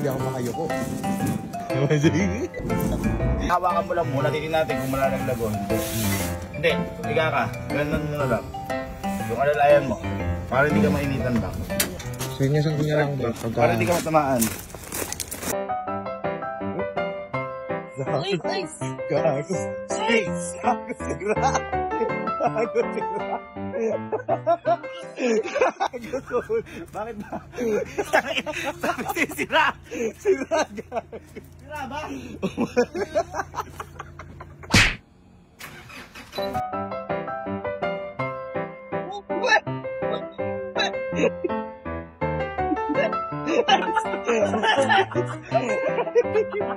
ako makayoko. Hawakan mo lang muna, titignan natin kung malalaglag o hindi. Hindi, higa ka. Ganun mo na lang. Yung alalayan mo. Para hindi ka mainitan ba? Sinyasan ko niya lang ba? Para hindi ka matamaan. Gagos. Gagos. Gagos. Gagos. Gagos. Bakit ba? Bakit sira? Sira. Sira ba?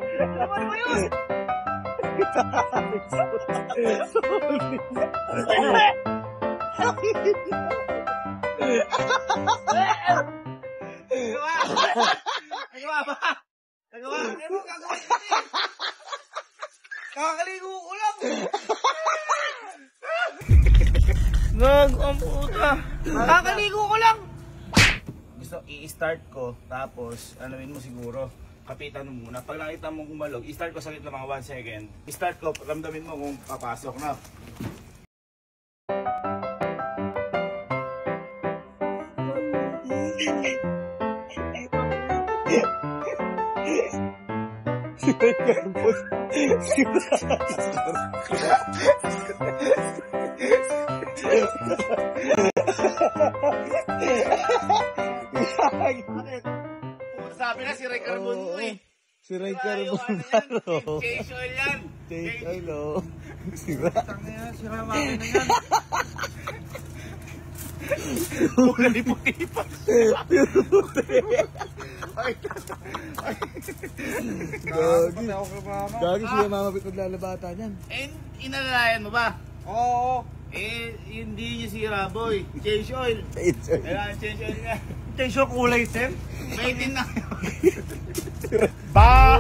Ano ba yun? Nagawa ba? Nagawa? Ano gagawa? Kakaligo ko lang. Ang puta. Kakaligo ko lang. Gusto i-start ko, tapos anuin mo siguro. Kapitan mo muna. Pag nakita mo kumalog, i-start ko saglit lang mga 1 second. I-start ko, ramdamin mo kung papasok na. Sabi na si Ray Carbon mo eh. Si Ray Carbon baro. Change oil yan. Change oil oh. Sira. Sira makina na yan. Kulay puti pa. Gagi siya mamapit maglalabata niyan. Eh, inalalayan mo ba? Oo. Eh, hindi niya sira boy. Change oil. Kailangan change oil nga. Change oil kulay, Sam? May din na. Ba!